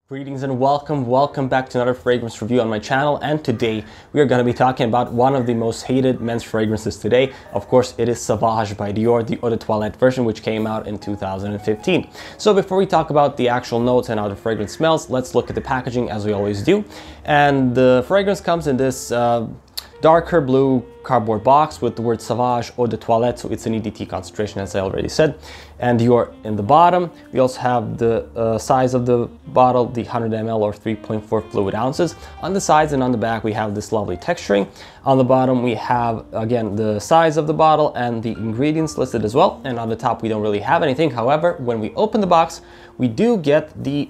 Greetings and welcome back to another fragrance review on my channel, and today we are going to be talking about one of the most hated men's fragrances today. Of course, it is Sauvage by Dior, the Eau de Toilette version, which came out in 2015. So before we talk about the actual notes and how the fragrance smells, let's look at the packaging as we always do. And the fragrance comes in this darker blue cardboard box with the word Sauvage Eau de Toilette, so it's an EDT concentration as I already said, and Dior in the bottom. We also have the size of the bottle, the 100 ml or 3.4 fluid ounces. On the sides and on the back we have this lovely texturing. On the bottom we have again the size of the bottle and the ingredients listed as well, and on the top we don't really have anything. However, when we open the box we do get the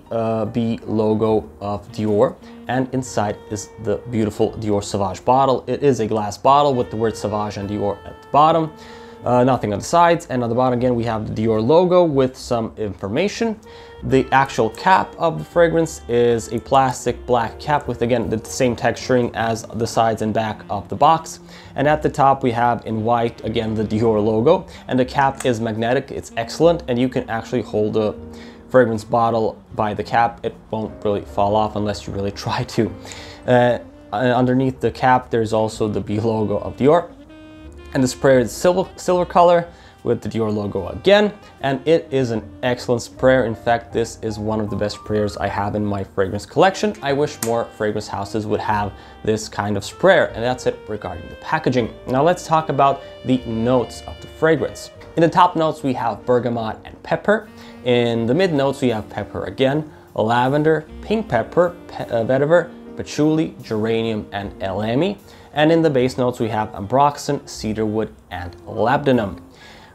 B logo of Dior, and inside is the beautiful Dior Sauvage bottle. It is a glass bottle with the word Sauvage and Dior at the bottom. Nothing on the sides, and on the bottom again we have the Dior logo with some information. The actual cap of the fragrance is a plastic black cap with again the same texturing as the sides and back of the box, and at the top we have in white again the Dior logo, and the cap is magnetic. It's excellent, and you can actually hold the fragrance bottle by the cap. It won't really fall off unless you really try to. Underneath the cap there's also the B logo of Dior, and the sprayer is silver color with the Dior logo again, and it is an excellent sprayer. In fact, this is one of the best sprayers I have in my fragrance collection. I wish more fragrance houses would have this kind of sprayer, and that's it regarding the packaging. Now let's talk about the notes of the fragrance. In the top notes we have bergamot and pepper. In the mid notes we have pepper again, lavender, pink pepper, vetiver, patchouli, geranium, and elemi. And in the base notes we have ambroxan, cedarwood, and labdanum.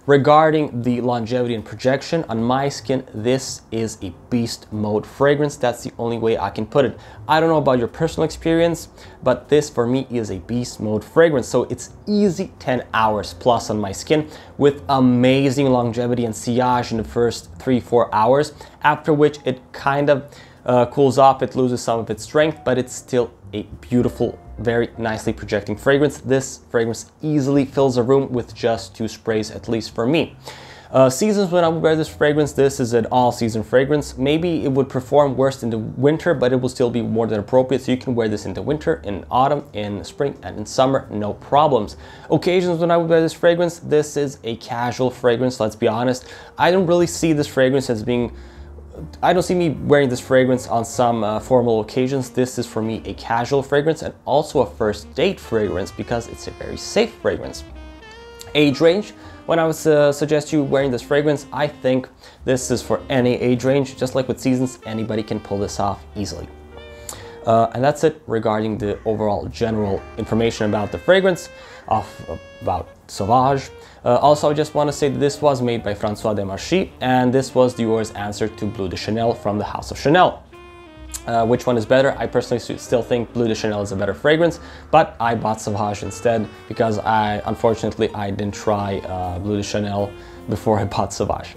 Regarding the longevity and projection, on my skin, this is a beast mode fragrance. That's the only way I can put it. I don't know about your personal experience, but this for me is a beast mode fragrance. So it's easy 10 hours plus on my skin with amazing longevity and sillage in the first 3-4 hours, after which it kind of cools off, it loses some of its strength, but it's still a beautiful, very nicely projecting fragrance. This fragrance easily fills a room with just 2 sprays, at least for me. Seasons when I would wear this fragrance, this is an all-season fragrance. Maybe it would perform worse in the winter, but it will still be more than appropriate, so you can wear this in the winter, in autumn, in spring, and in summer, no problems. Occasions when I would wear this fragrance, this is a casual fragrance, let's be honest. I don't really see this fragrance as being I don't see me wearing this fragrance on some formal occasions. This is for me a casual fragrance and also a first date fragrance because it's a very safe fragrance. Age range, when I would suggest you wearing this fragrance, I think this is for any age range. Just like with seasons, anybody can pull this off easily. And that's it regarding the overall general information about the fragrance about Sauvage. Also, I just want to say that this was made by François Demarchi, and this was Dior's answer to Bleu de Chanel from the House of Chanel. Which one is better? I personally still think Bleu de Chanel is a better fragrance, but I bought Sauvage instead because unfortunately I didn't try Bleu de Chanel before I bought Sauvage.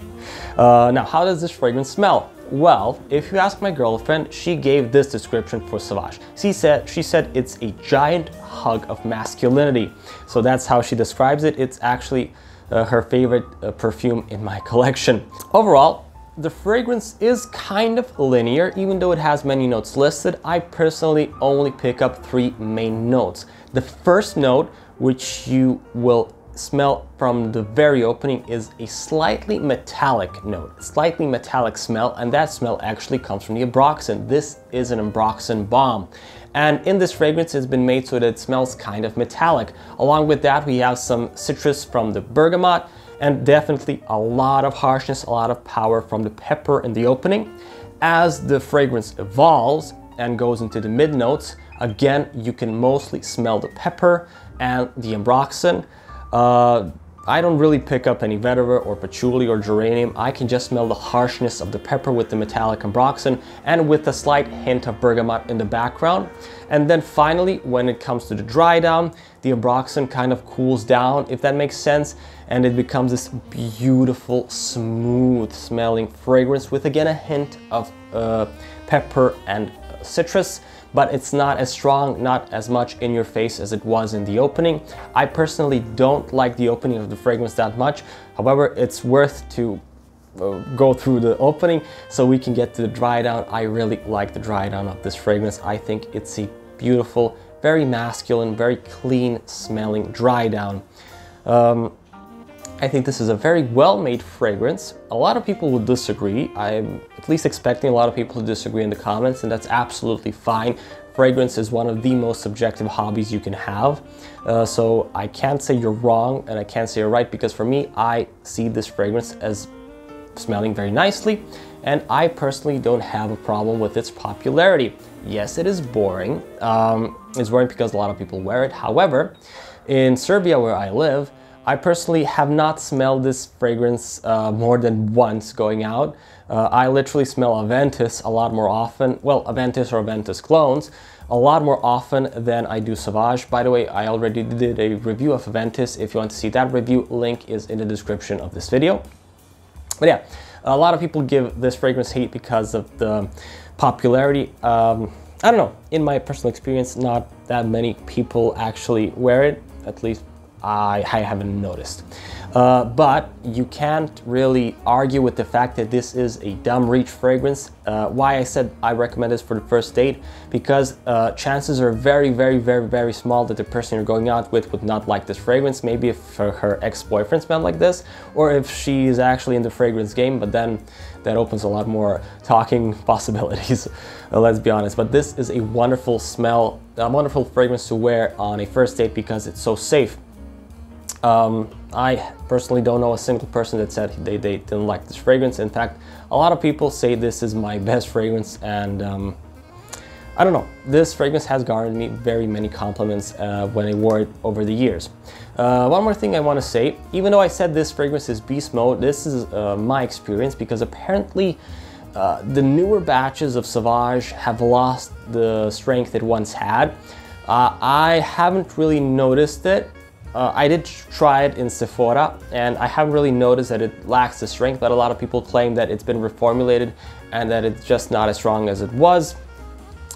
Now, how does this fragrance smell? Well, if you ask my girlfriend, she gave this description for Sauvage. She said it's a giant hug of masculinity. So that's how she describes it. It's actually her favorite perfume in my collection. Overall, the fragrance is kind of linear, even though it has many notes listed. I personally only pick up 3 main notes. The first note, which you will smell from the very opening, is a slightly metallic note, slightly metallic smell, and that smell actually comes from the ambroxan. This is an ambroxan bomb, and in this fragrance it's been made so that it smells kind of metallic. Along with that we have some citrus from the bergamot, and definitely a lot of harshness, a lot of power from the pepper in the opening. As the fragrance evolves and goes into the mid notes, again you can mostly smell the pepper and the ambroxan. I don't really pick up any vetiver or patchouli or geranium. I can just smell the harshness of the pepper with the metallic ambroxan and with a slight hint of bergamot in the background. And then finally, when it comes to the dry down, the ambroxan kind of cools down, if that makes sense, and it becomes this beautiful, smooth smelling fragrance with again a hint of pepper and citrus, but it's not as strong, not as much in your face as it was in the opening. I personally don't like the opening of the fragrance that much. However, it's worth to go through the opening so we can get to the dry down. I really like the dry down of this fragrance. I think it's a beautiful, very masculine, very clean smelling dry down. I think this is a very well-made fragrance. A lot of people would disagree. I'm at least expecting a lot of people to disagree in the comments, and that's absolutely fine. Fragrance is one of the most subjective hobbies you can have. So I can't say you're wrong and I can't say you're right, because for me, I see this fragrance as smelling very nicely, and I personally don't have a problem with its popularity. Yes, it is boring. It's boring because a lot of people wear it. However, in Serbia, where I live, I personally have not smelled this fragrance more than once going out. I literally smell Aventus a lot more often, well, Aventus or Aventus clones, a lot more often than I do Sauvage. By the way, I already did a review of Aventus. If you want to see that review, link is in the description of this video. But yeah, a lot of people give this fragrance hate because of the popularity. I don't know, in my personal experience, not that many people actually wear it, at least I haven't noticed. But you can't really argue with the fact that this is a dumb reach fragrance. Why I said I recommend this for the first date, because chances are very small that the person you're going out with would not like this fragrance. Maybe if her ex-boyfriend smelled like this, or if she's actually in the fragrance game, but then that opens a lot more talking possibilities, let's be honest. But this is a wonderful smell, a wonderful fragrance to wear on a first date because it's so safe. I personally don't know a single person that said they didn't like this fragrance. In fact, a lot of people say this is my best fragrance, and I don't know, this fragrance has garnered me very many compliments when I wore it over the years. One more thing I want to say, even though I said this fragrance is beast mode, this is my experience, because apparently the newer batches of Sauvage have lost the strength it once had. I haven't really noticed it. I did try it in Sephora, and I haven't really noticed that it lacks the strength, but a lot of people claim that it's been reformulated and that it's just not as strong as it was.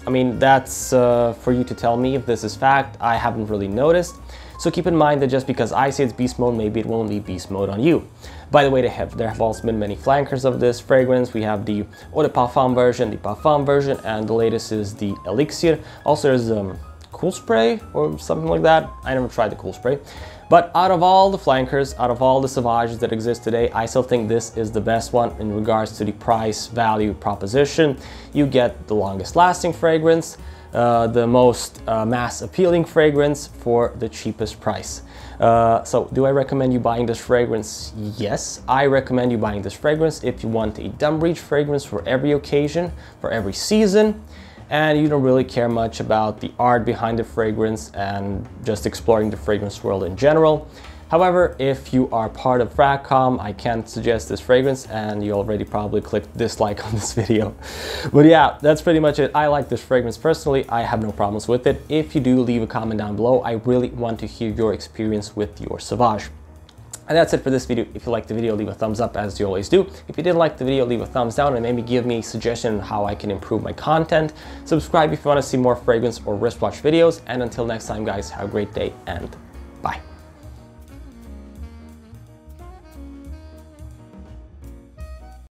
I mean, that's for you to tell me if this is fact. I haven't really noticed. So keep in mind that just because I say it's beast mode, maybe it won't be beast mode on you. By the way, there have also been many flankers of this fragrance. We have the Eau de Parfum version, the Parfum version, and the latest is the Elixir. Also, there's Cool Spray or something like that. I never tried the Cool Spray. But out of all the flankers, out of all the Sauvages that exist today, I still think this is the best one in regards to the price value proposition. You get the longest lasting fragrance, the most mass appealing fragrance for the cheapest price. So do I recommend you buying this fragrance? Yes, I recommend you buying this fragrance if you want a dumb reach fragrance for every occasion, for every season, and you don't really care much about the art behind the fragrance and just exploring the fragrance world in general. However, if you are part of Fragcom, I can't suggest this fragrance, and you already probably clicked dislike on this video. But yeah, that's pretty much it. I like this fragrance personally. I have no problems with it. If you do, leave a comment down below. I really want to hear your experience with Dior Sauvage. And that's it for this video. If you liked the video, leave a thumbs up as you always do. If you didn't like the video, leave a thumbs down and maybe give me a suggestion on how I can improve my content. Subscribe if you want to see more fragrance or wristwatch videos. And until next time, guys, have a great day and